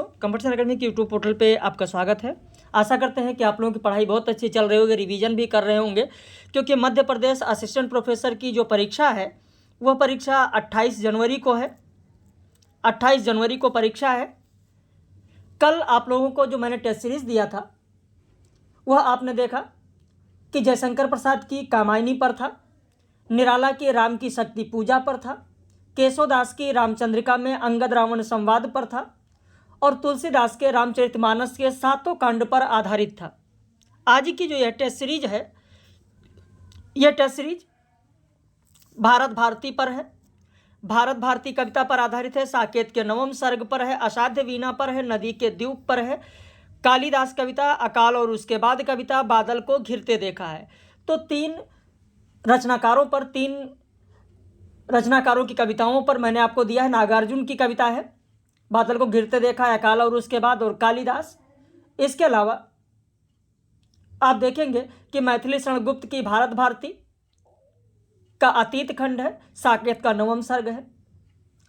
Competition academy के YouTube portal पे आपका स्वागत है। आशा करते हैं कि आप लोगों की पढ़ाई बहुत अच्छी चल रही होगी, रिवीजन भी कर रहे होंगे, क्योंकि मध्य प्रदेश असिस्टेंट प्रोफेसर की जो परीक्षा है वह परीक्षा 28 जनवरी को है। 28 जनवरी को परीक्षा है। कल आप लोगों को जो मैंने टेस्ट सीरीज दिया था वह आपने देखा कि जयशंकर प्रसाद की कामायनी पर था, निराला की राम की शक्ति पूजा पर था, केशवदास की रामचंद्रिका में अंगद रावण संवाद पर था और तुलसीदास के रामचरितमानस के 7 कांड पर आधारित था। आज की जो यह टेस्ट सीरीज है, यह टेस्ट सीरीज भारत भारती पर है। भारत भारती कविता पर आधारित है, साकेत के 9वें सर्ग पर है, असाध्य वीणा पर है, नदी के द्वीप पर है, कालिदास कविता, अकाल और उसके बाद कविता, बादल को घिरते देखा है। तो 3 रचनाकारों की कविताओं पर मैंने आपको दिया है। नागार्जुन की कविता है, बादल को घिरते देखा है, अकाल और उसके बाद और कालिदास। इसके अलावा आप देखेंगे कि मैथिली शरण गुप्त की भारत भारती का अतीत खंड है, साकेत का 9वां सर्ग है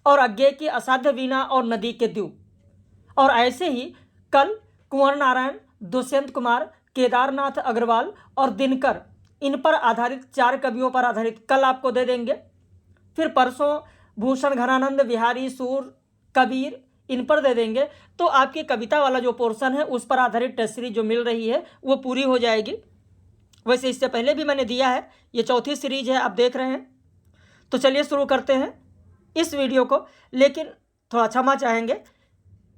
और अज्ञेय की असाध्य वीणा और नदी के द्वीप। और ऐसे ही कल कुंवर नारायण, दुष्यंत कुमार, केदारनाथ अग्रवाल और दिनकर, इन पर आधारित 4 कवियों पर आधारित कल आपको दे देंगे। फिर परसों भूषण घनानंद, बिहारी, सूर, कबीर, इन पर दे देंगे। तो आपकी कविता वाला जो पोर्शन है उस पर आधारित टेस्ट सीरीज जो मिल रही है वो पूरी हो जाएगी। वैसे इससे पहले भी मैंने दिया है, ये 4थी सीरीज है, आप देख रहे हैं। तो चलिए शुरू करते हैं इस वीडियो को। लेकिन थोड़ा क्षमा चाहेंगे,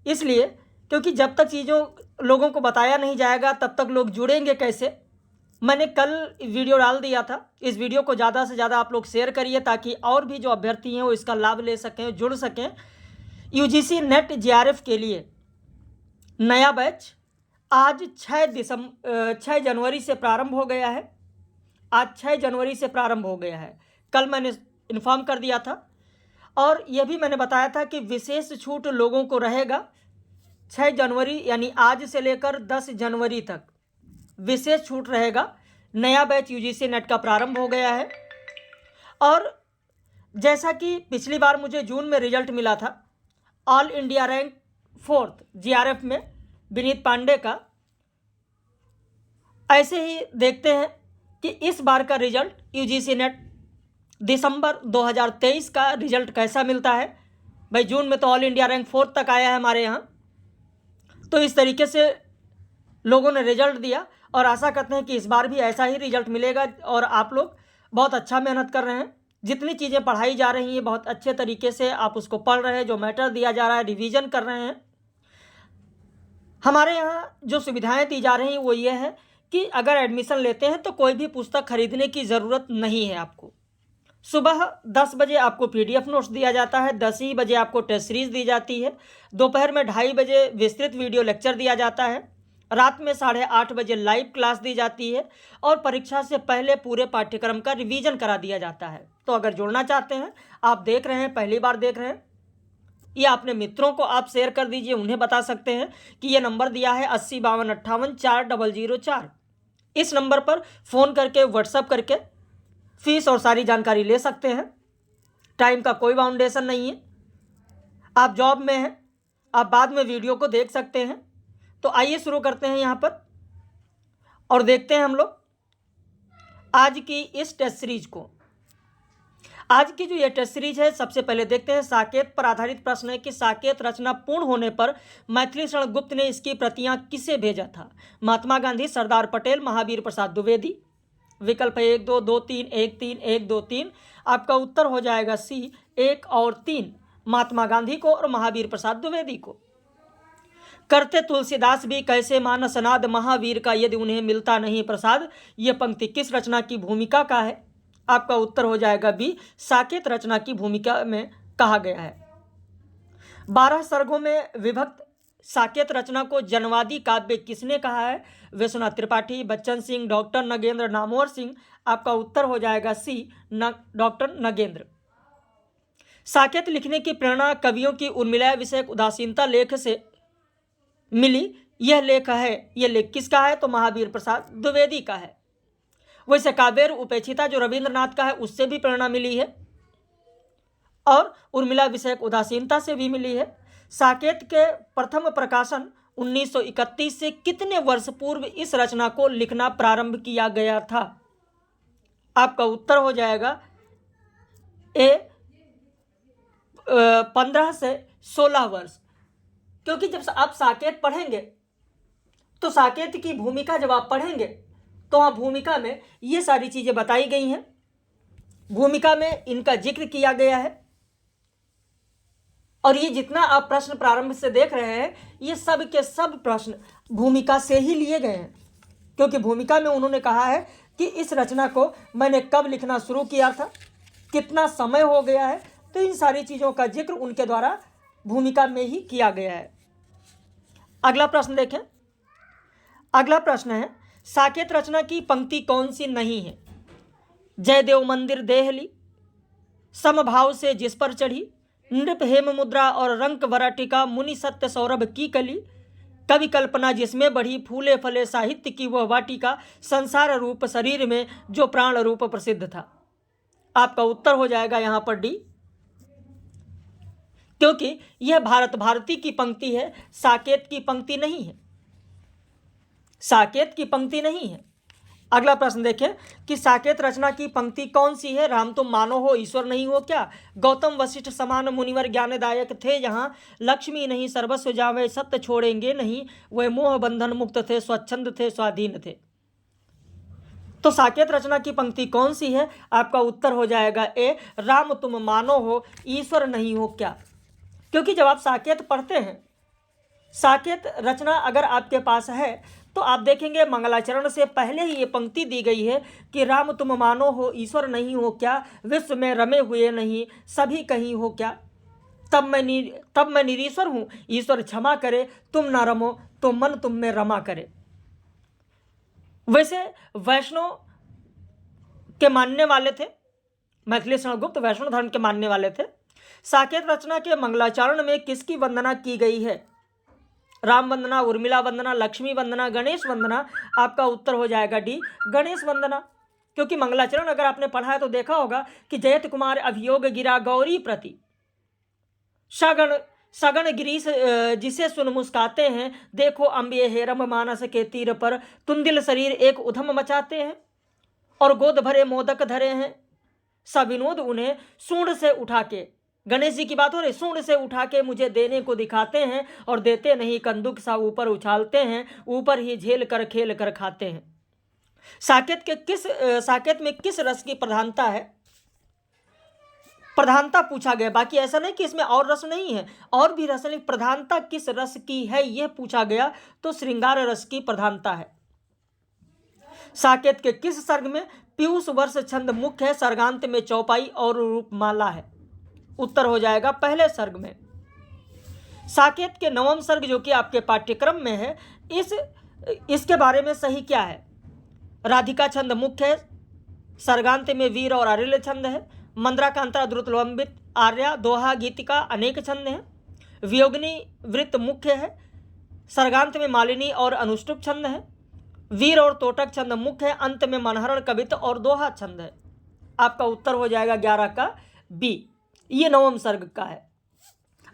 इसलिए क्योंकि जब तक चीज़ों लोगों को बताया नहीं जाएगा तब तक लोग जुड़ेंगे कैसे। मैंने कल वीडियो डाल दिया था, इस वीडियो को ज़्यादा से ज़्यादा आप लोग शेयर करिए ताकि और भी जो अभ्यर्थी हैं वो इसका लाभ ले सकें, जुड़ सकें। यूजीसी नेट जेआरएफ के लिए नया बैच आज 6 जनवरी से प्रारंभ हो गया है। आज 6 जनवरी से प्रारंभ हो गया है। कल मैंने इन्फॉर्म कर दिया था और यह भी मैंने बताया था कि विशेष छूट लोगों को रहेगा। 6 जनवरी यानी आज से लेकर 10 जनवरी तक विशेष छूट रहेगा। नया बैच यूजीसी नेट का प्रारंभ हो गया है। और जैसा कि पिछली बार मुझे जून में रिजल्ट मिला था all India rank 4th GRF में विनीत पांडे का, ऐसे ही देखते हैं कि इस बार का रिजल्ट यूजीसी नेट दिसंबर 2023 का रिजल्ट कैसा मिलता है। भाई जून में तो ऑल इंडिया रैंक 4th तक आया है हमारे यहाँ। तो इस तरीके से लोगों ने रिजल्ट दिया और आशा करते हैं कि इस बार भी ऐसा ही रिजल्ट मिलेगा। और आप लोग बहुत अच्छा मेहनत कर रहे हैं, जितनी चीज़ें पढ़ाई जा रही हैं बहुत अच्छे तरीके से आप उसको पढ़ रहे हैं, जो मैटर दिया जा रहा है रिवीजन कर रहे हैं। हमारे यहाँ जो सुविधाएं दी जा रही हैं वो ये है कि अगर एडमिशन लेते हैं तो कोई भी पुस्तक खरीदने की ज़रूरत नहीं है आपको। सुबह 10 बजे आपको पीडीएफ नोट्स दिया जाता है, 10 ही बजे आपको टेस्ट सीरीज दी जाती है, दोपहर में 2:30 बजे विस्तृत वीडियो लेक्चर दिया जाता है, रात में 8:30 बजे लाइव क्लास दी जाती है और परीक्षा से पहले पूरे पाठ्यक्रम का रिवीजन करा दिया जाता है। तो अगर जुड़ना चाहते हैं, आप देख रहे हैं, पहली बार देख रहे हैं, या अपने मित्रों को आप शेयर कर दीजिए, उन्हें बता सकते हैं कि ये नंबर दिया है 8052584004। इस नंबर पर फ़ोन करके, व्हाट्सअप करके फीस और सारी जानकारी ले सकते हैं। टाइम का कोई बाउंडेशन नहीं है। आप जॉब में हैं, आप बाद में वीडियो को देख सकते हैं। तो आइए शुरू करते हैं यहाँ पर और देखते हैं हम लोग आज की इस टेस्ट सीरीज को। आज की जो ये टेस्ट सीरीज है, सबसे पहले देखते हैं साकेत पर आधारित प्रश्न है कि साकेत रचना पूर्ण होने पर मैथिली शरण गुप्त ने इसकी प्रतियां किसे भेजा था। महात्मा गांधी, सरदार पटेल, महावीर प्रसाद द्विवेदी। विकल्प है 1 2 2 3 1 3 1 2 3। आपका उत्तर हो जाएगा सी 1 और 3, महात्मा गांधी को और महावीर प्रसाद द्विवेदी को। करते तुलसीदास भी कैसे मानस नाद, महावीर का यदि उन्हें मिलता नहीं प्रसाद। ये पंक्ति किस रचना की भूमिका का है। आपका उत्तर हो जाएगा बी, साकेत रचना की भूमिका में कहा गया है। 12 सर्गों में विभक्त साकेत रचना को जनवादी काव्य किसने कहा है। विश्वनाथ त्रिपाठी, बच्चन सिंह, डॉक्टर नगेंद्र, नामवर सिंह। आपका उत्तर हो जाएगा सी, डॉक्टर नगेंद्र। साकेत लिखने की प्रेरणा कवियों की उर्मिला विषयक उदासीनता लेख से मिली। यह लेख है, यह लेख किसका है, तो महावीर प्रसाद द्विवेदी का है। वैसे काव्य उपेक्षिता जो रविंद्रनाथ का है उससे भी प्रेरणा मिली है और उर्मिला विषयक उदासीनता से भी मिली है। साकेत के प्रथम प्रकाशन 1931 से कितने वर्ष पूर्व इस रचना को लिखना प्रारंभ किया गया था? आपका उत्तर हो जाएगा ए 15 से 16 वर्ष। क्योंकि जब आप साकेत पढ़ेंगे तो साकेत की भूमिका जब आप पढ़ेंगे तो वहाँ भूमिका में ये सारी चीज़ें बताई गई हैं, भूमिका में इनका जिक्र किया गया है। और ये जितना आप प्रश्न प्रारंभ से देख रहे हैं ये सब के सब प्रश्न भूमिका से ही लिए गए हैं, क्योंकि भूमिका में उन्होंने कहा है कि इस रचना को मैंने कब लिखना शुरू किया था, कितना समय हो गया है, तो इन सारी चीज़ों का जिक्र उनके द्वारा भूमिका में ही किया गया है। अगला प्रश्न देखें। अगला प्रश्न है, साकेत रचना की पंक्ति कौन सी नहीं है? जयदेव मंदिर देहली, समभाव से जिस पर चढ़ी, नृप हेम मुद्रा और रंक वराटिका, मुनि सत्य सौरभ की कली, कवि कल्पना जिसमें बढ़ी, फूले फले साहित्य की वह वाटिका, संसार रूप शरीर में जो प्राण रूप प्रसिद्ध था। आपका उत्तर हो जाएगा यहाँ पर डी, क्योंकि यह भारत भारती की पंक्ति है, साकेत की पंक्ति नहीं है, साकेत की पंक्ति नहीं है। अगला प्रश्न देखें कि साकेत रचना की पंक्ति कौन सी है? राम तुम मानो हो ईश्वर नहीं हो क्या, गौतम वशिष्ठ समान मुनिवर ज्ञानदायक थे, यहाँ लक्ष्मी नहीं सर्वस्व जावे, सत्य छोड़ेंगे नहीं, वह मोह बंधन मुक्त थे, स्वच्छंद थे, स्वाधीन थे। तो साकेत रचना की पंक्ति कौन सी है? आपका उत्तर हो जाएगा ए, राम तुम मानो हो ईश्वर नहीं हो क्या। क्योंकि जब आप साकेत पढ़ते हैं, साकेत रचना अगर आपके पास है तो आप देखेंगे मंगलाचरण से पहले ही ये पंक्ति दी गई है कि राम तुम मानो हो ईश्वर नहीं हो क्या, विश्व में रमे हुए नहीं सभी कहीं हो क्या, तब मैं निरीश्वर हूँ, ईश्वर क्षमा करे, तुम ना रमो तो मन तुम में रमा करे। वैसे वैष्णव के मानने वाले थे, मैथिली शरण गुप्त वैष्णव धर्म के मानने वाले थे। साकेत रचना के मंगलाचरण में किसकी वंदना की गई है? राम वंदना, उर्मिला वंदना, लक्ष्मी वंदना, गणेश वंदना। आपका उत्तर हो जाएगा डी, गणेश वंदना। क्योंकि मंगलाचरण अगर आपने पढ़ा है तो देखा होगा कि जयत कुमार अभियोग गिरा गौरी प्रति, सगण गिरीश जिसे सुन मुस्काते हैं, देखो अम्बे हेरम मानस के तीर पर, तुंदिल शरीर एक उधम मचाते हैं, और गोद भरे मोदक धरे हैं, सविनोद उन्हें सूंड से उठा के, गणेश जी की बात हो रही, सूंड से उठा के मुझे देने को दिखाते हैं, और देते नहीं कंदुक सा ऊपर उछालते हैं, ऊपर ही झेल कर खेल कर खाते हैं। साकेत में किस रस की प्रधानता है? प्रधानता पूछा गया, बाकी ऐसा नहीं कि इसमें और रस नहीं है, और भी रस, लेकिन प्रधानता किस रस की है यह पूछा गया तो श्रृंगार रस की प्रधानता है। साकेत के किस सर्ग में पीयूष वर्ष छंद मुख्य है, सर्गांत में चौपाई और रूपमाला है? उत्तर हो जाएगा पहले सर्ग में। साकेत के नवम सर्ग जो कि आपके पाठ्यक्रम में है, इसके बारे में सही क्या है? राधिका छंद मुख्य है, सर्गांत में वीर और आरिल्य छंद है, मंद्राकांता द्रुतलंबित आर्या दोहा गीतिका अनेक छंद हैं, वियोगिनी वृत्त मुख्य है, सर्गांत में मालिनी और अनुष्टुप छंद है, वीर और तोटक छंद मुख्य है, अंत में मनहरण कवित और दोहा छंद है। आपका उत्तर हो जाएगा 11 का बी, ये नवम सर्ग का है।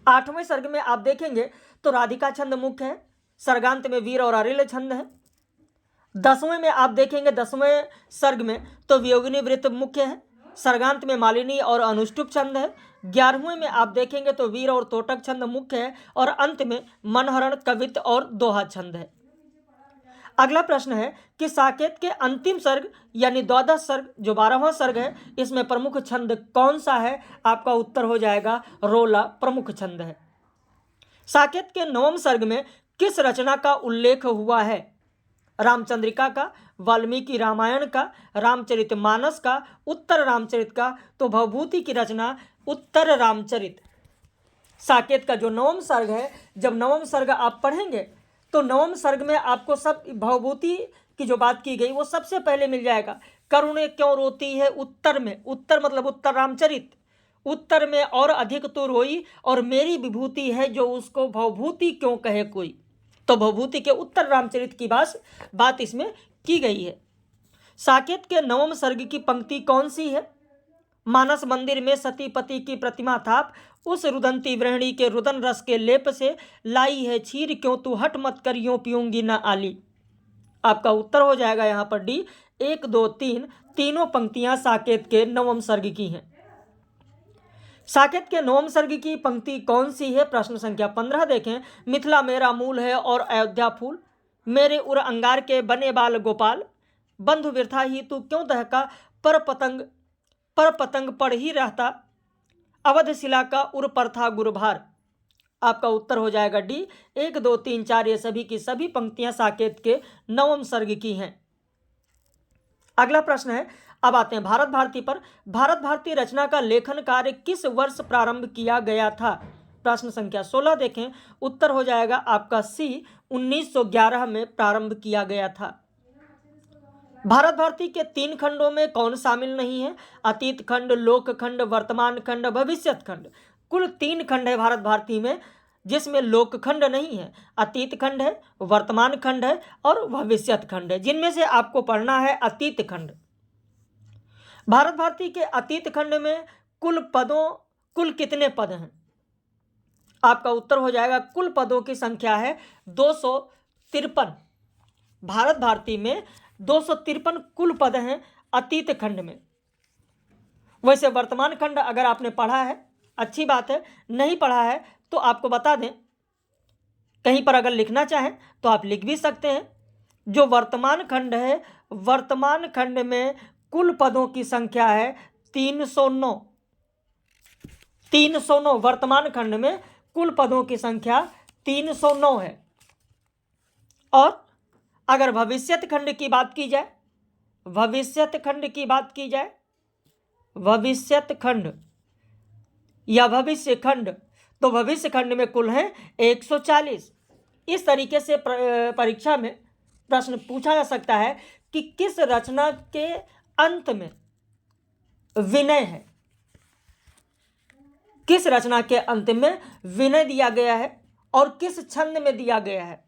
8वें सर्ग में आप देखेंगे तो राधिका छंद मुख्य है, सर्गांत में वीर और आरिल्य छंद है। 10वें में आप देखेंगे 10वें सर्ग में तो वियोगिनी वृत्त मुख्य है, सर्गांत में मालिनी और अनुष्टुप छंद है। 11वें में आप देखेंगे तो वीर और तोटक छंद मुख्य है, और अंत में मनहरण कवित और दोहा छंद है। अगला प्रश्न है कि साकेत के अंतिम सर्ग यानी द्वादश सर्ग जो 12वां सर्ग है, इसमें प्रमुख छंद कौन सा है? आपका उत्तर हो जाएगा रोला प्रमुख छंद है। साकेत के 9वें सर्ग में किस रचना का उल्लेख हुआ है? रामचंद्रिका का, वाल्मीकि रामायण का, रामचरितमानस का, उत्तर रामचरित का? तो भवभूति की रचना उत्तर रामचरित। साकेत का जो 9वां सर्ग है, जब 9वां सर्ग आप पढ़ेंगे तो 9वें सर्ग में आपको सब भवभूति की जो बात की गई वो सबसे पहले मिल जाएगा। करुणे क्यों रोती है उत्तर में, उत्तर मतलब उत्तर रामचरित, उत्तर में और अधिक तो रोई, और मेरी विभूति है जो उसको भवभूति क्यों कहे कोई। तो भवभूति के उत्तर रामचरित की बात इसमें की गई है। साकेत के 9वें सर्ग की पंक्ति कौन सी है? मानस मंदिर में सती पति की प्रतिमा थाप, उस रुदंती वृहणी के रुदन रस के लेप से लाई है छीर, क्यों तू हट मत कर यूं पीऊंगी ना आली। आपका उत्तर हो जाएगा यहाँ पर डी। 1, 2, 3 तीनों पंक्तियां साकेत के नवम सर्ग की हैं। साकेत के नवम सर्ग की पंक्ति कौन सी है? प्रश्न संख्या 15 देखें। मिथिला मेरा मूल है और अयोध्या फूल, मेरे उर अंगार के बने बाल गोपाल, बंधु व्यथा ही तू क्यों दहका, पर पतंग पड़ ही रहता, अवध शिला का उर पर था गुरुभार। आपका उत्तर हो जाएगा डी। 1, 2, 3, 4 ये सभी की सभी पंक्तियां साकेत के नवम सर्ग की हैं। अगला प्रश्न है, अब आते हैं भारत भारती पर। भारत भारती रचना का लेखन कार्य किस वर्ष प्रारंभ किया गया था? प्रश्न संख्या 16 देखें। उत्तर हो जाएगा आपका सी, 1911 में प्रारंभ किया गया था। भारत भारती के 3 खंडों में कौन शामिल नहीं है? अतीत खंड, लोक खंड, वर्तमान खंड, भविष्यत खंड। कुल 3 खंड है भारत भारती में, जिसमें लोक खंड नहीं है, अतीत खंड है, वर्तमान खंड है और भविष्यत खंड है, जिनमें से आपको पढ़ना है अतीत खंड। भारत भारती के अतीत खंड में कुल कितने पद हैं? आपका उत्तर हो जाएगा कुल पदों की संख्या है 253। भारत भारती में 253 कुल पद हैं अतीत खंड में। वैसे वर्तमान खंड अगर आपने पढ़ा है अच्छी बात है, नहीं पढ़ा है तो आपको बता दें, कहीं पर अगर लिखना चाहें तो आप लिख भी सकते हैं। जो वर्तमान खंड है, वर्तमान खंड में कुल पदों की संख्या है 309। 309 वर्तमान खंड में कुल पदों की संख्या 309 है। और अगर भविष्यत खंड की बात की जाए, भविष्यत खंड की बात की जाए, भविष्यत खंड या भविष्य खंड, तो भविष्य खंड में कुल हैं 140। इस तरीके से परीक्षा में प्रश्न पूछा जा सकता है कि किस रचना के अंत में विनय है, किस रचना के अंत में विनय दिया गया है और किस छंद में दिया गया है।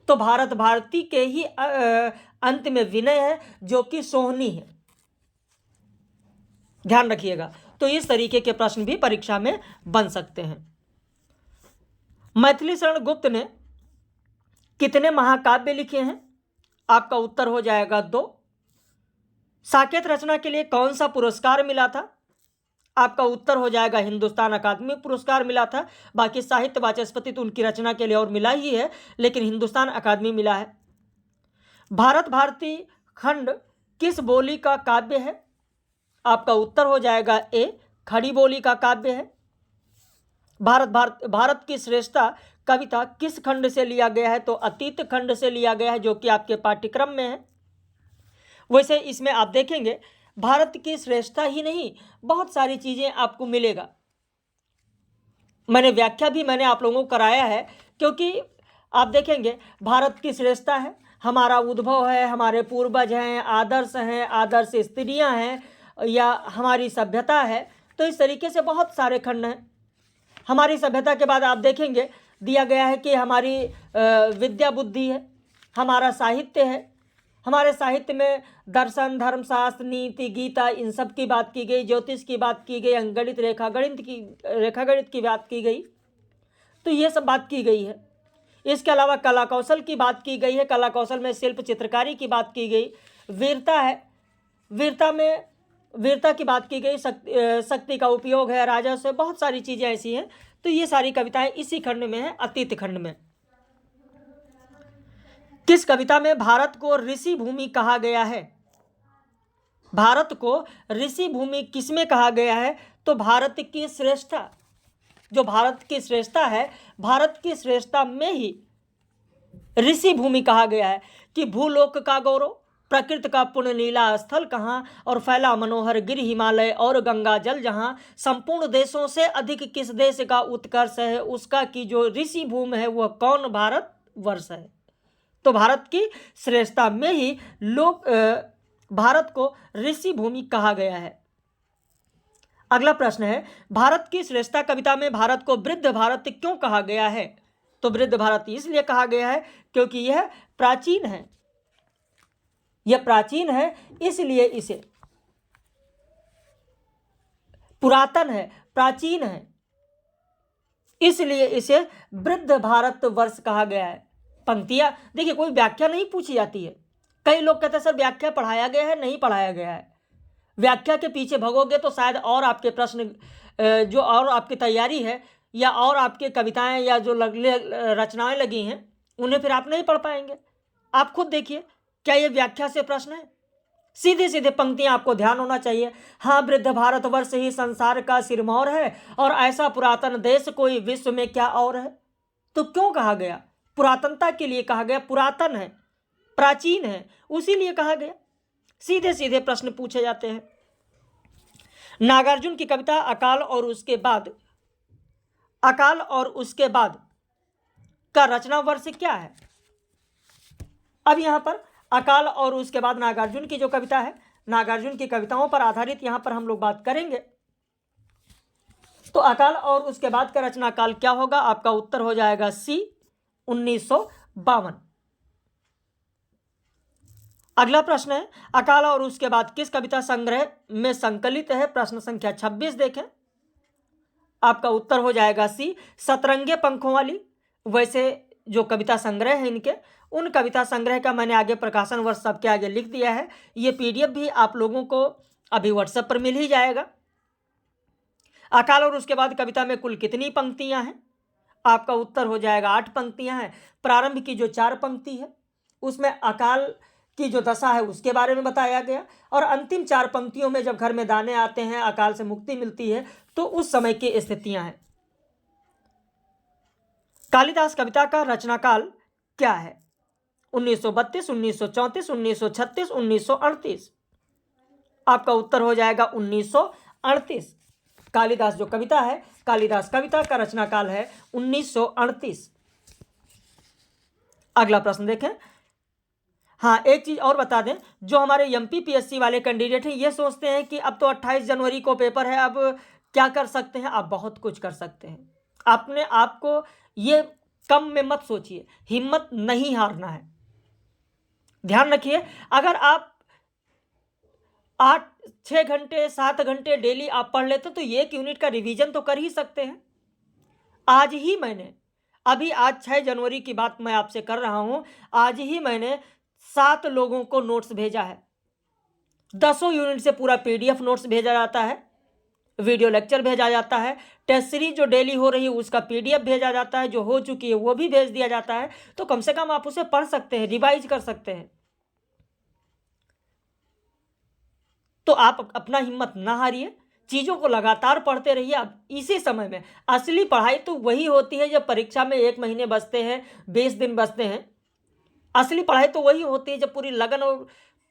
तो भारत भारती के ही अंत में विनय है, जो कि सोहनी है, ध्यान रखिएगा। तो इस तरीके के प्रश्न भी परीक्षा में बन सकते हैं। मैथिली शरण गुप्त ने कितने महाकाव्य लिखे हैं? आपका उत्तर हो जाएगा 2। साकेत रचना के लिए कौन सा पुरस्कार मिला था? आपका उत्तर हो जाएगा हिंदुस्तान अकादमी पुरस्कार मिला था। बाकी साहित्य वाचस्पति तो उनकी रचना के लिए और मिला ही है, लेकिन हिंदुस्तान अकादमी मिला है। भारत भारती खंड किस बोली का काव्य है? आपका उत्तर हो जाएगा ए, खड़ी बोली का काव्य है। भारत की श्रेष्ठता कविता किस खंड से लिया गया है? तो अतीत खंड से लिया गया है, जो कि आपके पाठ्यक्रम में है। वैसे इसमें आप देखेंगे भारत की श्रेष्ठता ही नहीं, बहुत सारी चीज़ें आपको मिलेगा। मैंने व्याख्या भी आप लोगों को कराया है, क्योंकि आप देखेंगे भारत की श्रेष्ठता है, हमारा उद्भव है, हमारे पूर्वज हैं, आदर्श स्त्रियां हैं, या हमारी सभ्यता है। तो इस तरीके से बहुत सारे खंड हैं। हमारी सभ्यता के बाद आप देखेंगे दिया गया है कि हमारी विद्या बुद्धि है, हमारा साहित्य है। हमारे साहित्य में दर्शन, धर्मशास्त्र, नीति, गीता, इन सब की बात की गई, ज्योतिष की बात की गई, अंकगणित, रेखागणित की बात की गई। तो ये सब बात की गई है। इसके अलावा कला कौशल की बात की गई है, कला कौशल में शिल्प चित्रकारी की बात की गई, वीरता है, वीरता की बात की गई, शक्ति का उपयोग है, राजस्व, बहुत सारी चीज़ें ऐसी हैं। तो ये सारी कविताएं इसी खंड में है, अतीत खंड में। किस कविता में भारत को ऋषि भूमि कहा गया है? भारत को ऋषि भूमि किसमें कहा गया है? तो भारत की श्रेष्ठता, जो भारत की श्रेष्ठता है, भारत की श्रेष्ठता में ही ऋषि भूमि कहा गया है कि भूलोक का गौरव, प्रकृति का पुण्य नीला स्थल कहाँ, और फैला मनोहर गिर हिमालय और गंगा जल जहाँ, संपूर्ण देशों से अधिक किस देश का उत्कर्ष है, उसका की जो ऋषि भूमि है वह कौन भारत वर्ष है। तो भारत की श्रेष्ठता में ही भारत को ऋषि भूमि कहा गया है। अगला प्रश्न है, भारत की श्रेष्ठता कविता में भारत को वृद्ध भारत क्यों कहा गया है? तो वृद्ध भारत इसलिए कहा गया है क्योंकि यह प्राचीन है, यह प्राचीन है, इसलिए इसे पुरातन है, प्राचीन है, इसलिए इसे वृद्ध भारतवर्ष कहा गया है। पंक्तियां देखिए, कोई व्याख्या नहीं पूछी जाती है। कई लोग कहते हैं सर व्याख्या पढ़ाया गया है, नहीं पढ़ाया गया है। व्याख्या के पीछे भगोगे तो शायद और आपके प्रश्न जो और आपकी तैयारी है या और आपके कविताएं या जो रचनाएं लगी हैं उन्हें फिर आप नहीं पढ़ पाएंगे। आप खुद देखिए, क्या ये व्याख्या से प्रश्न है? सीधे सीधे पंक्तियां आपको ध्यान होना चाहिए। हाँ, वृद्ध भारतवर्ष ही संसार का सिरमौर है और ऐसा पुरातन देश कोई विश्व में क्या और है। तो क्यों कहा गया? पुरातनता के लिए कहा गया, पुरातन है, प्राचीन है, उसी लिए कहा गया। सीधे सीधे प्रश्न पूछे जाते हैं। नागार्जुन की कविता अकाल और उसके बाद का रचना वर्ष क्या है? अब यहां पर अकाल और उसके बाद नागार्जुन की जो कविता है, नागार्जुन की कविताओं पर आधारित यहां पर हम लोग बात करेंगे। तो अकाल और उसके बाद का रचना काल क्या होगा? आपका उत्तर हो जाएगा सी, 1952। अगला प्रश्न है, अकाल और उसके बाद किस कविता संग्रह में संकलित है? प्रश्न संख्या 26 देखें। आपका उत्तर हो जाएगा सी, सतरंगे पंखों वाली। वैसे जो कविता संग्रह है इनके, उन कविता संग्रह का मैंने आगे प्रकाशन वर्ष सबके आगे लिख दिया है। ये पीडीएफ भी आप लोगों को अभी व्हाट्सएप पर मिल ही जाएगा। अकाल और उसके बाद कविता में कुल कितनी पंक्तियां हैं? आपका उत्तर हो जाएगा 8 पंक्तियां हैं। प्रारंभ की जो 4 पंक्ति है उसमें अकाल की जो दशा है उसके बारे में बताया गया, और अंतिम 4 पंक्तियों में जब घर में दाने आते हैं, अकाल से मुक्ति मिलती है, तो उस समय की स्थितियां हैं। कालिदास कविता का रचनाकाल क्या है? 1932, 1934, 1936, 1938। आपका उत्तर हो जाएगा 1938। कालिदास जो कविता है, कालिदास कविता का रचनाकाल है 1938। अगला प्रश्न देखें। हाँ, एक चीज और बता दें, जो हमारे एमपीपीएससी वाले कैंडिडेट हैं ये सोचते हैं कि अब तो 28 जनवरी को पेपर है, अब क्या कर सकते हैं? आप बहुत कुछ कर सकते हैं। अपने आप को ये कम में मत सोचिए, हिम्मत नहीं हारना है। ध्यान रखिए, अगर आप 6 घंटे 7 घंटे डेली आप पढ़ लेते तो ये एक यूनिट का रिवीजन तो कर ही सकते हैं। आज ही मैंने आज 6 जनवरी की बात मैं आपसे कर रहा हूं, आज ही मैंने 7 लोगों को नोट्स भेजा है। 10 यूनिट से पूरा पीडीएफ नोट्स भेजा जाता है, वीडियो लेक्चर भेजा जाता है, टेस्ट सीरीज जो डेली हो रही है उसका पीडीएफ भेजा जाता है, जो हो चुकी है वो भी भेज दिया जाता है। तो कम से कम आप उसे पढ़ सकते हैं, रिवाइज कर सकते हैं। तो आप अपना हिम्मत ना हारिए, चीज़ों को लगातार पढ़ते रहिए। अब इसी समय में असली पढ़ाई तो वही होती है जब परीक्षा में 1 महीने बचते हैं, 20 दिन बचते हैं। असली पढ़ाई तो वही होती है जब पूरी लगन और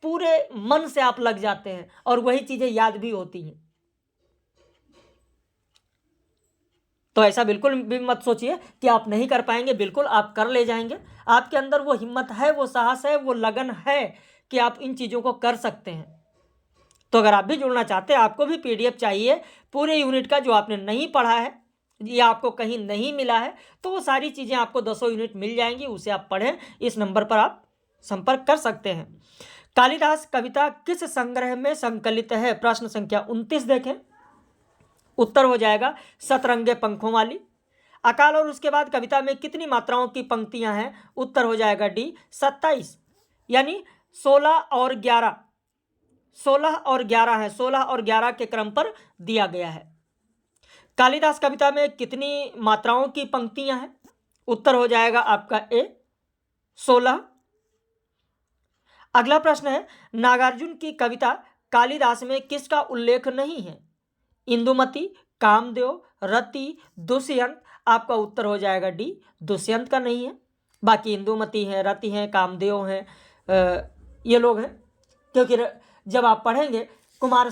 पूरे मन से आप लग जाते हैं और वही चीज़ें याद भी होती हैं। तो ऐसा बिल्कुल भी मत सोचिए कि आप नहीं कर पाएंगे, बिल्कुल आप कर ले जाएंगे। आपके अंदर वो हिम्मत है, वो साहस है, वो लगन है कि आप इन चीज़ों को कर सकते हैं। तो अगर आप भी जुड़ना चाहते हैं, आपको भी पीडीएफ चाहिए पूरे यूनिट का जो आपने नहीं पढ़ा है या आपको कहीं नहीं मिला है, तो वो सारी चीज़ें आपको 10 यूनिट मिल जाएंगी, उसे आप पढ़ें। इस नंबर पर आप संपर्क कर सकते हैं। कालिदास कविता किस संग्रह में संकलित है? प्रश्न संख्या 29 देखें। उत्तर हो जाएगा सतरंगे पंखों वाली। अकाल और उसके बाद कविता में कितनी मात्राओं की पंक्तियां हैं? उत्तर हो जाएगा डी, 27, यानी 16 और 11। 16 और 11 है, 16 और 11 के क्रम पर दिया गया है। कालिदास कविता में कितनी मात्राओं की पंक्तियां हैं? उत्तर हो जाएगा आपका ए, 16। अगला प्रश्न है, नागार्जुन की कविता कालिदास में किसका उल्लेख नहीं है? इंदुमती, कामदेव, रति, दुष्यंत। आपका उत्तर हो जाएगा डी, दुष्यंत का नहीं है। बाकी इंदुमती है, रति है, कामदेव हैं, ये लोग हैं। क्योंकि जब आप पढ़ेंगे कुमार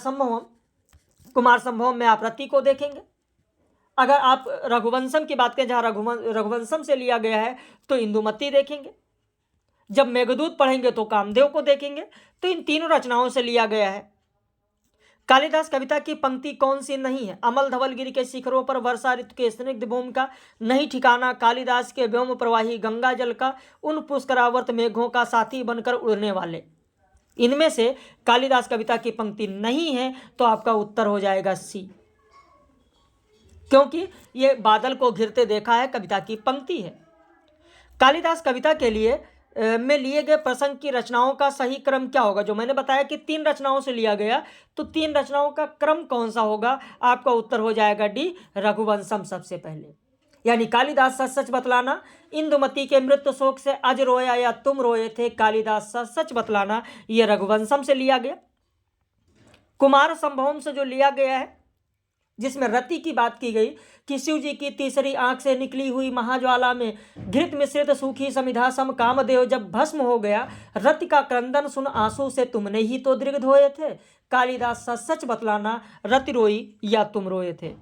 संभवम में आप रति को देखेंगे। अगर आप रघुवंशम की बात करें, जहाँ रघुवंशम से लिया गया है, तो इंदुमती देखेंगे। जब मेघदूत पढ़ेंगे तो कामदेव को देखेंगे। तो इन तीनों रचनाओं से लिया गया है। कालिदास कविता की पंक्ति कौन सी नहीं है? अमल धवलगिरी के शिखरों पर वर्षा ऋतु के स्निग्ध भूमि का नहीं ठिकाना, कालिदास के व्योम प्रवाही गंगा जल का, उन पुष्करावर्त मेघों का साथी बनकर उड़ने वाले। इनमें से कालिदास कविता की पंक्ति नहीं है, तो आपका उत्तर हो जाएगा सी। क्योंकि ये बादल को घिरते देखा है कविता की पंक्ति है। कालिदास कविता के लिए में लिए गए प्रसंग की रचनाओं का सही क्रम क्या होगा? जो मैंने बताया कि 3 रचनाओं से लिया गया, तो 3 रचनाओं का क्रम कौन सा होगा? आपका उत्तर हो जाएगा डी, रघुवंशम सबसे पहले। यानी कालिदास सच सच बतलाना, इंदुमती के मृत्यु शोक से अज रोया या तुम रोए थे, कालिदास सच सच बतलाना, यह रघुवंशम से लिया गया। कुमार संभवम से जो लिया गया है, जिसमें रति की बात की गई कि शिव जी की तीसरी आंख से निकली हुई महाज्वाला में घृत मिश्रित सूखी समिधा सम कामदेव जब भस्म हो गया, रति का क्रंदन सुन आंसू से तुमने ही तो दृग धोए थे, कालिदास सच सच बतलाना, रति रोई या तुम रोए थे।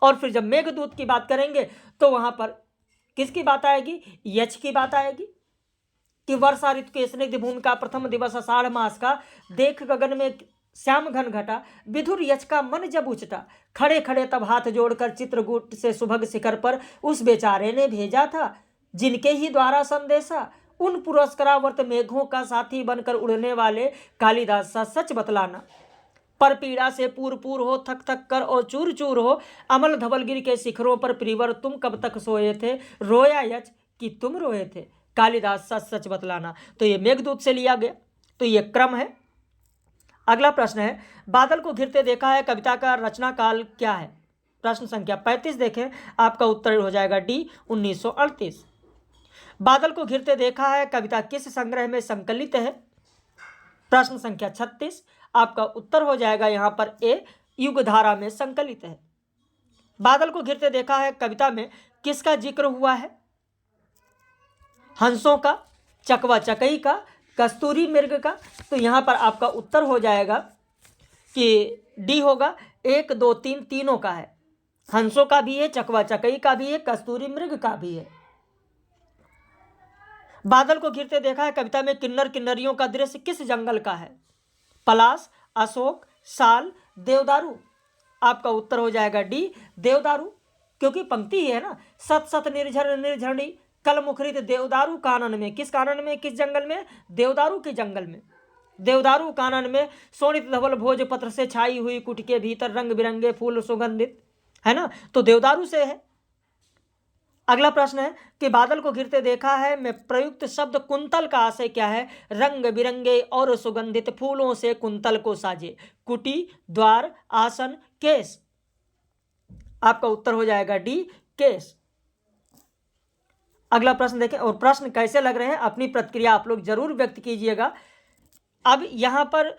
और फिर जब मेघदूत की बात करेंगे तो वहां पर किसकी बात आएगी? यक्ष की बात आएगी कि वर्षा ऋतु के स्निग्ध भूमि का प्रथम दिवस आषाढ़ मास का, देख गगन में श्याम घन घटा, विधुर यक्ष का मन जब उचटा, खड़े खड़े तब हाथ जोड़कर चित्रकूट से सुभग शिखर पर उस बेचारे ने भेजा था, जिनके ही द्वारा संदेशा, उन पुरस्करावर्त मेघों का साथी बनकर उड़ने वाले, कालिदास सा सच बतलाना, पर पीड़ा से पूर पूर हो, थक थक कर और चूर चूर हो, अमल धवलगिरी के शिखरों पर प्रिवर तुम कब तक सोए थे, रोया यक्ष कि तुम रोए थे, कालिदास सच सच बतलाना। तो ये मेघदूत से लिया गया, तो ये क्रम है। अगला प्रश्न है, बादल को घिरते देखा है कविता का रचना काल क्या है? प्रश्न संख्या 35 देखें, आपका उत्तर हो जाएगा डी, 1938। बादल को घिरते देखा है कविता किस संग्रह में संकलित है? प्रश्न संख्या 36, आपका उत्तर हो जाएगा यहां पर ए, युगधारा में संकलित है। बादल को घिरते देखा है कविता में किसका जिक्र हुआ है? हंसों का, चकवा चकई का, कस्तूरी मृग का। तो यहां पर आपका उत्तर हो जाएगा कि डी होगा, 1 2 3 तीनों का है, हंसों का भी है, चकवा चकई का भी है, कस्तूरी मृग का भी है। बादल को घिरते देखा है कविता में किन्नर किन्नरियों का दृश्य किस जंगल का है? पलाश, अशोक, साल, देवदारू। आपका उत्तर हो जाएगा डी, देवदारू, क्योंकि पंक्ति है ना, सत सत निर्झर निर्झरणी कल मुखरित देवदारू कानन में। किस कानन में, किस जंगल में? देवदारू के जंगल में। देवदारू कानन में सोनित धवल भोजपत्र से छाई हुई कुट के भीतर रंग बिरंगे फूल सुगंधित, है ना, तो देवदारू से है। अगला प्रश्न है कि बादल को घिरते देखा है में प्रयुक्त शब्द कुंतल का आशय क्या है? रंग बिरंगे और सुगंधित फूलों से कुंतल को साजे, कुटी, द्वार, आसन, केस। आपका उत्तर हो जाएगा डी, केस। अगला प्रश्न देखें, और प्रश्न कैसे लग रहे हैं अपनी प्रतिक्रिया आप लोग जरूर व्यक्त कीजिएगा। अब यहां पर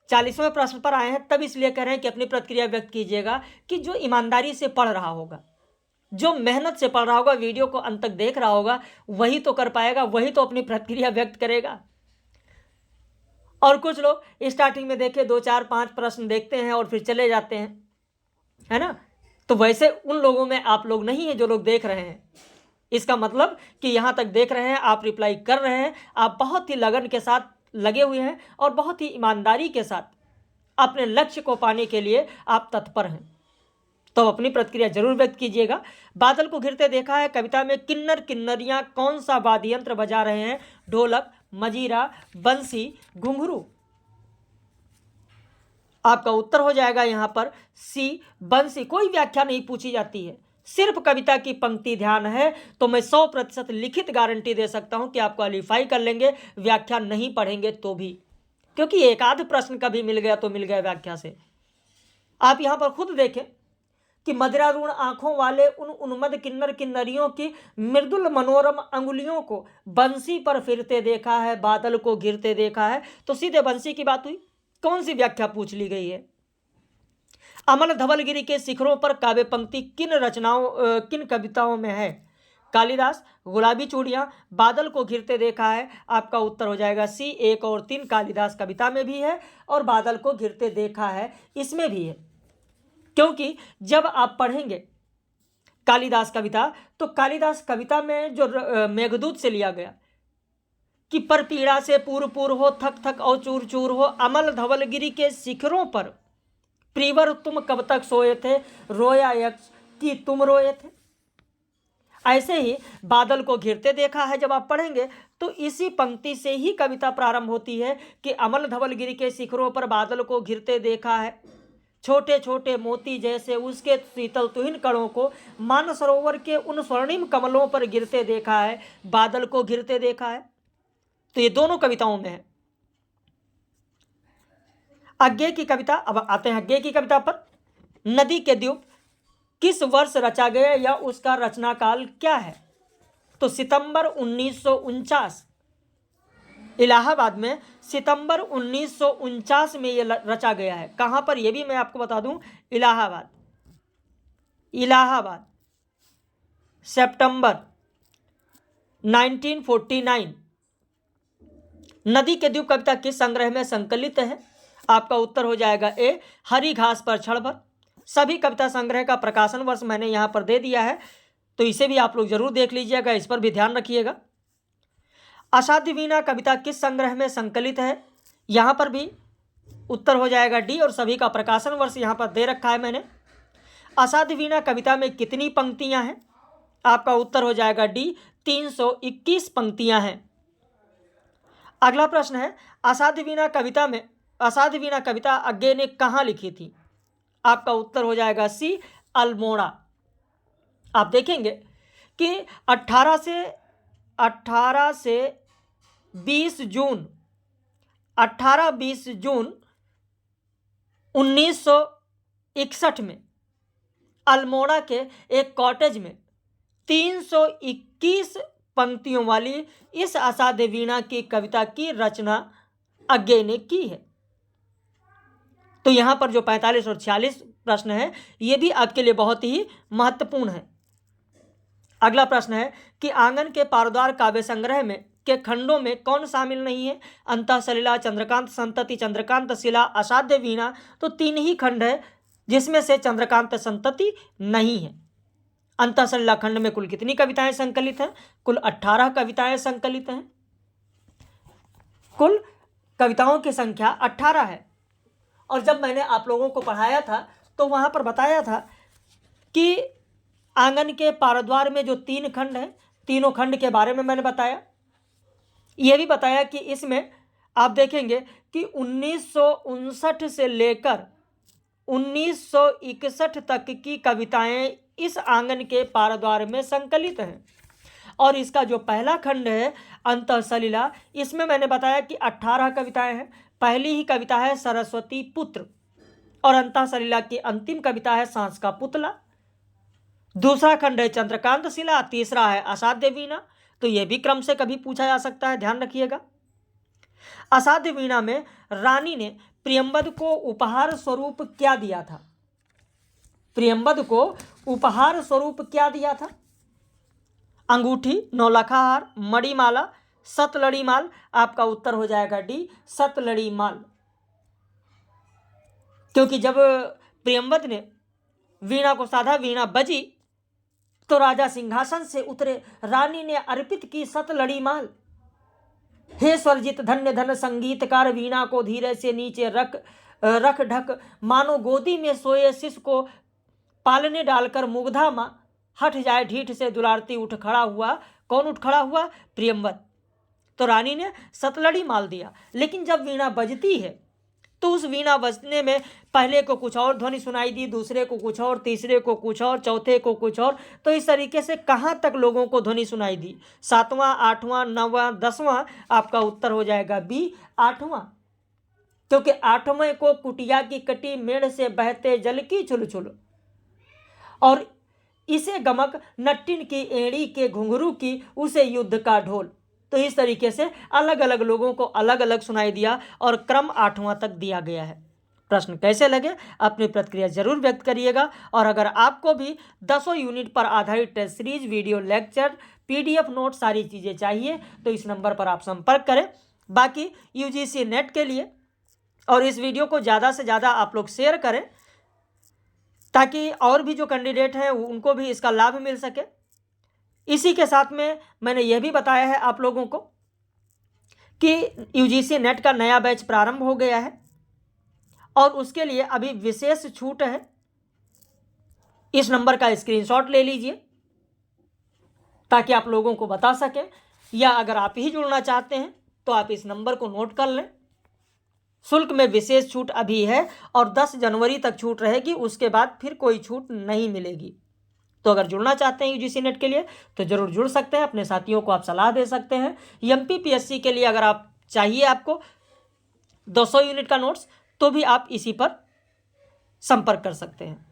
40वें प्रश्न पर आए हैं, तब इसलिए कह रहे हैं कि अपनी प्रतिक्रिया व्यक्त कीजिएगा कि जो ईमानदारी से पढ़ रहा होगा, जो मेहनत से पढ़ रहा होगा, वीडियो को अंत तक देख रहा होगा, वही तो कर पाएगा, वही तो अपनी प्रतिक्रिया व्यक्त करेगा। और कुछ लोग स्टार्टिंग में देखे 2 4 5 प्रश्न देखते हैं और फिर चले जाते हैं, है ना, तो वैसे उन लोगों में आप लोग नहीं है जो लोग देख रहे हैं। इसका मतलब कि यहां तक देख रहे हैं, आप रिप्लाई कर रहे हैं, आप बहुत ही लगन के साथ लगे हुए हैं और बहुत ही ईमानदारी के साथ अपने लक्ष्य को पाने के लिए आप तत्पर हैं, तो अपनी प्रतिक्रिया जरूर व्यक्त कीजिएगा। बादल को घिरते देखा है कविता में किन्नर किन्नरियां कौन सा वाद्य यंत्र बजा रहे हैं? ढोलक, मजीरा, बंसी, घुंघरू। आपका उत्तर हो जाएगा यहां पर सी, बंसी। कोई व्याख्या नहीं पूछी जाती है, सिर्फ कविता की पंक्ति ध्यान है, तो मैं 100% लिखित गारंटी दे सकता हूं कि आप क्वालिफाई कर लेंगे, व्याख्या नहीं पढ़ेंगे तो भी, क्योंकि एक आध प्रश्न कभी मिल गया तो मिल गया व्याख्या से। आप यहां पर खुद देखें कि मदिरारूण आंखों वाले उन उन्मद किन्नर किन्नरियों की मृदुल मनोरम अंगुलियों को बंसी पर फिरते देखा है, बादल को घिरते देखा है, तो सीधे बंसी की बात हुई। कौन सी व्याख्या पूछ ली गई है? अमल धवलगिरी के शिखरों पर काव्य पंक्ति किन कविताओं में है? कालिदास, गुलाबी चूड़ियां, बादल को घिरते देखा है। आपका उत्तर हो जाएगा सी, 1 और 3 कालिदास कविता में भी है और बादल को घिरते देखा है इसमें भी है। क्योंकि जब आप पढ़ेंगे कालिदास कविता, तो कालिदास कविता में जो मेघदूत से लिया गया कि पर पीड़ा से पूर पूर हो, थक थक और चूर चूर हो, अमल धवलगिरी के शिखरों पर प्रिवर तुम कब तक सोए थे, रोया यक्ष कि तुम रोए थे। ऐसे ही बादल को घिरते देखा है जब आप पढ़ेंगे तो इसी पंक्ति से ही कविता प्रारंभ होती है कि अमल धवलगिरी के शिखरों पर बादल को घिरते देखा है, छोटे छोटे मोती जैसे उसके शीतल तुहिन कणों को मानसरोवर के उन स्वर्णिम कमलों पर गिरते देखा है, बादल को गिरते देखा है। तो ये दोनों कविताओं में है। अज्ञेय की कविता, अब आते हैं अज्ञेय की कविता पर। नदी के द्वीप किस वर्ष रचा गया या उसका रचना काल क्या है? तो सितंबर 1949, इलाहाबाद में सितंबर 1949 में ये रचा गया है। कहां पर, ये भी मैं आपको बता दूं, इलाहाबाद। इलाहाबाद सितंबर 1949। नदी के द्वीप कविता किस संग्रह में संकलित है? आपका उत्तर हो जाएगा ए, हरी घास पर क्षणभर। सभी कविता संग्रह का प्रकाशन वर्ष मैंने यहां पर दे दिया है, तो इसे भी आप लोग जरूर देख लीजिएगा, इस पर भी ध्यान रखिएगा। असाध्य वीणा कविता किस संग्रह में संकलित है? यहां पर भी उत्तर हो जाएगा डी, और सभी का प्रकाशन वर्ष यहां पर दे रखा है मैंने। असाध्य वीणा कविता में कितनी पंक्तियां हैं? आपका उत्तर हो जाएगा डी, 321 पंक्तियां हैं। अगला प्रश्न है, असाध्य वीणा कविता अज्ञेय ने कहां लिखी थी? आपका उत्तर हो जाएगा सी, अल्मोड़ा। आप देखेंगे कि 18 से 20 जून 1961 में अल्मोड़ा के एक कॉटेज में 321 पंक्तियों वाली इस असाध्य वीणा की कविता की रचना अज्ञेय ने की है। तो यहां पर जो 45 और 46 प्रश्न है, ये भी आपके लिए बहुत ही महत्वपूर्ण है। अगला प्रश्न है कि आंगन के पारद्वार काव्य संग्रह में के खंडों में कौन शामिल नहीं है? अंतःसलिला, चंद्रकांत संतति, चंद्रकांत शिला, असाध्य वीणा। तो 3 ही खंड है जिसमें से चंद्रकांत संतति नहीं है। अंतःसलिला खंड में कुल कितनी कविताएं संकलित हैं? कुल 18 कविताएं संकलित हैं। कुल कविताओं की संख्या 18 है। और जब मैंने आप लोगों को पढ़ाया था तो वहां पर बताया था कि आंगन के पारद्वार में जो 3 खंड हैं, तीनों खंड के बारे में मैंने बताया। यह भी बताया कि इसमें आप देखेंगे कि 1959 से लेकर 1961 तक की कविताएं इस आंगन के पारद्वार में संकलित हैं। और इसका जो पहला खंड है अंतःसलिला, इसमें मैंने बताया कि 18 कविताएं हैं। पहली ही कविता है सरस्वती पुत्र, और अंतःसलिला की अंतिम कविता है सांस का पुतला। दूसरा खंड है चंद्रकांत शिला, तीसरा है असाध्य वीणा। तो यह भी क्रम से कभी पूछा जा सकता है, ध्यान रखिएगा। असाध्य वीणा में रानी ने प्रियंवद को उपहार स्वरूप क्या दिया था? प्रियंवद को उपहार स्वरूप क्या दिया था? अंगूठी, नौलखा हार, मणिमाला, सतलड़ी माल। आपका उत्तर हो जाएगा डी, सतलड़ी माल। क्योंकि जब प्रियंवद ने वीणा को साधा, वीणा बजी, तो राजा सिंहासन से उतरे, रानी ने अर्पित की सतलड़ी माल। हे स्वर्जित धन्य धन संगीतकार, वीणा को धीरे से नीचे रख ढक, मानो गोदी में सोए शिशु को पालने डालकर मुग्धा मां हट जाए ढीठ से दुलारती उठ खड़ा हुआ। कौन उठ खड़ा हुआ? प्रियंवद। तो रानी ने सतलड़ी माल दिया। लेकिन जब वीणा बजती है तो उस वीणा बजने में पहले को कुछ और ध्वनि सुनाई दी, दूसरे को कुछ और, तीसरे को कुछ और, चौथे को कुछ और। तो इस तरीके से कहाँ तक लोगों को ध्वनि सुनाई दी? 7वां, 8वां, 9वां, 10वां। आपका उत्तर हो जाएगा बी, 8वां। क्योंकि 8वें को कुटिया की कटी मेढ़ से बहते जल की छुलछुल, और इसे गमक नट्टिन की एड़ी के घुंघरू की, उसे युद्ध का ढोल। तो इस तरीके से अलग अलग लोगों को अलग अलग सुनाई दिया और क्रम 8वां तक दिया गया है। प्रश्न कैसे लगे अपनी प्रतिक्रिया जरूर व्यक्त करिएगा। और अगर आपको भी 10 यूनिट पर आधारित test series, video lecture, PDF note, सारी चीज़ें चाहिए तो इस नंबर पर आप संपर्क करें। बाकी UGC नेट के लिए और इस वीडियो को ज़्यादा से ज़्यादा आप लोग शेयर करें, ताकि और भी जो कैंडिडेट हैं उनको भी इसका लाभ मिल सके। इसी के साथ में मैंने यह भी बताया है आप लोगों को कि UGC नेट का नया बैच प्रारंभ हो गया है और उसके लिए अभी विशेष छूट है। इस नंबर का स्क्रीनशॉट ले लीजिए ताकि आप लोगों को बता सकें, या अगर आप ही जुड़ना चाहते हैं तो आप इस नंबर को नोट कर लें। शुल्क में विशेष छूट अभी है और 10 जनवरी तक छूट रहेगी, उसके बाद फिर कोई छूट नहीं मिलेगी। तो अगर जुड़ना चाहते हैं यूजीसी नेट के लिए तो जरूर जुड़ सकते हैं, अपने साथियों को आप सलाह दे सकते हैं। एमपीपीएससी के लिए अगर आप चाहिए आपको 200 यूनिट का नोट्स तो भी आप इसी पर संपर्क कर सकते हैं।